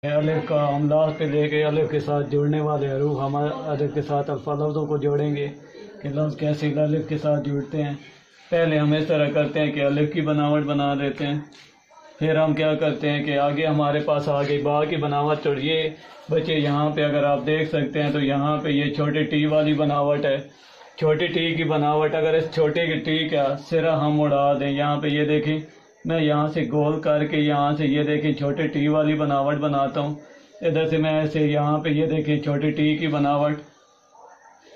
الف کا ہم لفظ پہ لے کے الف کے ساتھ جڑنے والے حروف ہم الف کے ساتھ الفا لفظوں کو جوڑیں گے کہ لفظ کیسے الف کے ساتھ جڑتے ہیں۔ پہلے ہم اس طرح کرتے ہیں کہ الف کی بناوٹ بنا دیتے ہیں، پھر ہم کیا کرتے ہیں کہ آگے ہمارے پاس آگے با کی بناوٹ، اور یہ بچے یہاں پہ اگر آپ دیکھ سکتے ہیں تو یہاں پہ یہ چھوٹے ٹی والی بناوٹ ہے۔ چھوٹی ٹی کی بناوٹ، اگر اس چھوٹے کی ٹی کا سرا ہم اڑا دیں، یہاں پہ یہ دیکھیں میں یہاں سے گول کر کے یہاں سے یہ دیکھیں چھوٹے ٹی والی بناوٹ بناتا ہوں، ادھر سے میں ایسے یہاں پہ یہ دیکھیں چھوٹی ٹی کی بناوٹ۔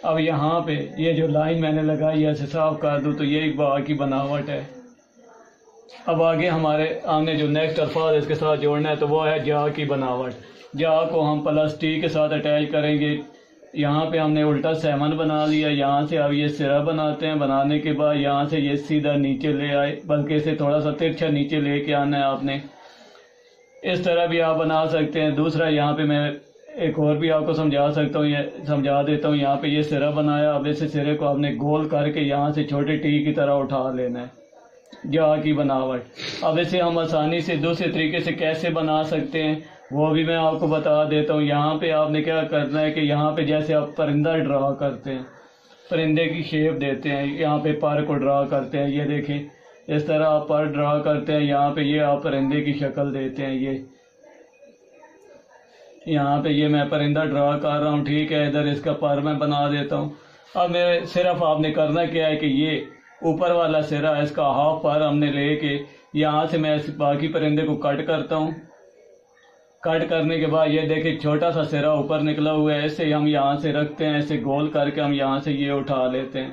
اب یہاں پہ یہ جو لائن میں نے لگائی ہے اسے صاف کر دوں تو یہ ایک با کی بناوٹ ہے۔ اب آگے ہم نے جو نیکسٹ الفاظ اس کے ساتھ جوڑنا ہے تو وہ ہے جا کی بناوٹ۔ جا کو ہم پلس ٹی کے ساتھ اٹیچ کریں گے، یہاں پہ ہم نے الٹا 7 بنا لیا، یہاں سے اب یہ سرا بناتے ہیں، بنانے کے بعد یہاں سے یہ سیدھا نیچے لے آئے، بلکہ اسے تھوڑا سا ترچھا نیچے لے کے آنا ہے آپ نے، اس طرح بھی آپ بنا سکتے ہیں۔ دوسرا یہاں پہ میں ایک اور بھی آپ کو سمجھا سکتا ہوں، یہ سمجھا دیتا ہوں، یہاں پہ یہ سرا بنایا، اب اس سرے کو آپ نے گول کر کے یہاں سے چھوٹے ٹی کی طرح اٹھا لینا ہے، جا کی بناوٹ۔ اب اسے ہم آسانی سے دوسرے طریقے سے کیسے بنا سکتے ہیں وہ بھی میں آپ کو بتا دیتا ہوں۔ یہاں پہ آپ نے کیا کرنا ہے کہ یہاں پہ جیسے آپ پرندہ ڈرا کرتے ہیں، پرندے کی شیپ دیتے ہیں، یہاں پہ پر کو ڈرا کرتے ہیں، یہ دیکھیں اس طرح آپ پر ڈرا کرتے ہیں، یہاں پہ یہ آپ پرندے کی شکل دیتے ہیں، یہ یہاں پہ یہ میں پرندہ ڈرا کر رہا ہوں، ٹھیک ہے، ادھر اس کا پر میں بنا دیتا ہوں۔ اب میں صرف آپ نے کرنا کیا ہے کہ یہ اوپر والا سرا اس کا ہاف پر ہم نے لے کے یہاں سے میں اس باقی پرندے کو کٹ کرتا ہوں، کٹ کرنے کے بعد یہ دیکھیں چھوٹا سا سرا اوپر نکلا ہوا ہے، اسے ہم یہاں سے رکھتے ہیں، اسے گول کر کے ہم یہاں سے یہ اٹھا لیتے ہیں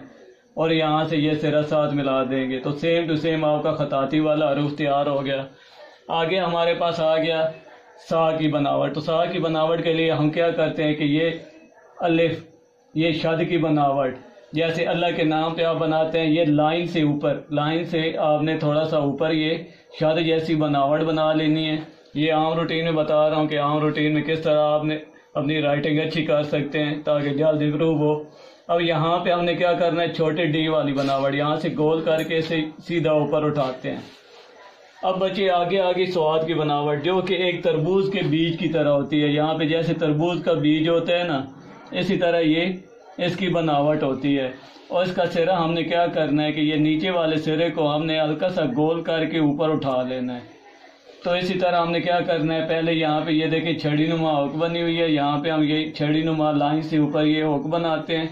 اور یہاں سے یہ سرا ساتھ ملا دیں گے، تو سیم ٹو سیم آپ کا خطاطی والا حروف تیار ہو گیا۔ آگے ہمارے پاس آ گیا سا کی بناوٹ۔ تو سا کی بناوٹ کے لیے ہم کیا کرتے ہیں کہ یہ الف، یہ شد کی بناوٹ، جیسے اللہ کے نام پہ آپ بناتے ہیں، یہ لائن سے اوپر، لائن سے آپ نے تھوڑا سا اوپر یہ شد جیسی بناوٹ بنا لینی ہے۔ یہ عام روٹین میں بتا رہا ہوں کہ عام روٹین میں کس طرح آپ نے اپنی رائٹنگ اچھی کر سکتے ہیں تاکہ جلد امپروو ہو۔ اب یہاں پہ ہم نے کیا کرنا ہے، چھوٹے ڈی والی بناوٹ یہاں سے گول کر کے اسے سیدھا اوپر اٹھاتے ہیں۔ اب بچے آگے سواد کی بناوٹ جو کہ ایک تربوز کے بیج کی طرح ہوتی ہے، یہاں پہ جیسے تربوز کا بیج ہوتا ہے نا، اسی طرح یہ اس کی بناوٹ ہوتی ہے، اور اس کا سرا ہم نے کیا کرنا ہے کہ یہ نیچے والے سرے کو ہم نے ہلکا سا گول کر کے اوپر اٹھا لینا ہے۔ تو اسی طرح ہم نے کیا کرنا ہے، پہلے یہاں پہ یہ دیکھیں چھڑی نما ہوک بنی ہوئی ہے، یہاں پہ ہم یہ چھڑی نما لائن سے اوپر یہ ہوک بناتے ہیں،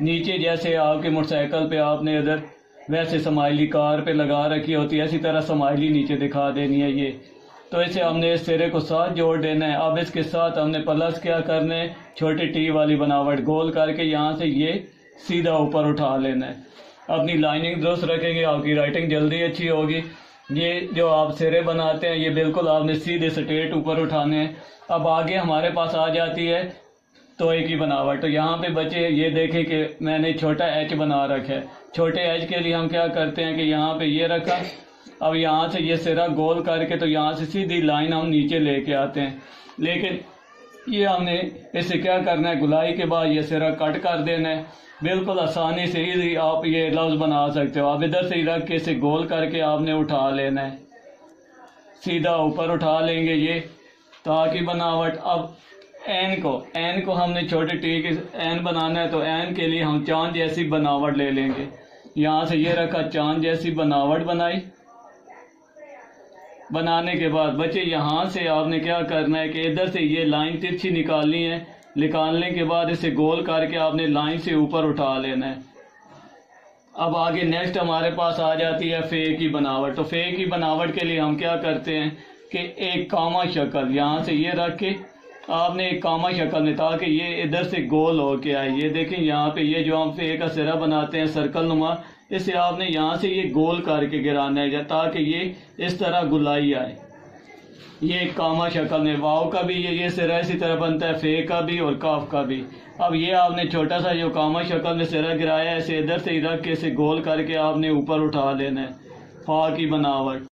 نیچے جیسے آپ کے موٹر سائیکل پہ آپ نے ادھر ویسے سمائلی کار پہ لگا رکھی ہوتی ہے، اسی طرح سمائلی نیچے دکھا دینی ہے یہ، تو اسے ہم نے اس سرے کو ساتھ جوڑ دینا ہے۔ اب اس کے ساتھ ہم نے پلس کیا کرنا ہے، چھوٹی ٹی والی بناوٹ گول کر کے یہاں سے یہ سیدھا اوپر اٹھا لینا ہے۔ اپنی لائننگ درست رکھیں گے، آپ کی رائٹنگ جلدی اچھی ہوگی۔ یہ جو آپ سرے بناتے ہیں یہ بالکل آپ نے سیدھے سٹریٹ اوپر اٹھانے ہیں۔ اب آگے ہمارے پاس آ جاتی ہے توئے کی بناوٹ۔ تو یہاں پہ بچے یہ دیکھیں کہ میں نے چھوٹا ایچ بنا رکھا ہے، چھوٹے ایچ کے لیے ہم کیا کرتے ہیں کہ یہاں پہ یہ رکھا، اب یہاں سے یہ سرا گول کر کے تو یہاں سے سیدھی لائن ہم نیچے لے کے آتے ہیں، لیکن یہ ہم نے اسے کیا کرنا ہے، گلائی کے بعد یہ سرا کٹ کر دینا ہے۔ بالکل آسانی سے ایزی آپ یہ لفظ بنا سکتے ہو، آپ ادھر سے ہی رکھ کے اسے گول کر کے آپ نے اٹھا لینا ہے، سیدھا اوپر اٹھا لیں گے یہ تا کی بناوٹ۔ اب این کو ہم نے چھوٹے ٹی کے این بنانا ہے، تو این کے لیے ہم چاند جیسی بناوٹ لے لیں گے، یہاں سے یہ رکھا چاند جیسی بناوٹ بنائی، بنانے کے بعد بچے یہاں سے آپ نے کیا کرنا ہے کہ ادھر سے یہ لائن ترچھی نکالنی ہے، نکالنے کے بعد اسے گول کر کے آپ نے لائن سے اوپر اٹھا لینا ہے۔ اب آگے نیکسٹ ہمارے پاس آ جاتی ہے فے کی بناوٹ۔ تو فے کی بناوٹ کے لیے ہم کیا کرتے ہیں کہ ایک کاما شکل یہاں سے یہ رکھ کے آپ نے ایک کاما شکل میں، تاکہ یہ ادھر سے گول ہو کے آئے، یہ دیکھیں یہاں پہ یہ جو ہم فے کا سرا بناتے ہیں سرکل نما، اسے آپ نے یہاں سے یہ گول کر کے گرانا ہے تاکہ یہ اس طرح گلائی آئے، یہ ایک کاما شکل میں۔ واو کا بھی یہ سرا اسی طرح بنتا ہے، فے کا بھی اور کاف کا بھی۔ اب یہ آپ نے چھوٹا سا جو کاما شکل میں سرا گرایا ہے، اسے ادھر سے ہی رکھ کے اسے گول کر کے آپ نے اوپر اٹھا لینا ہے، فا کی بناوٹ۔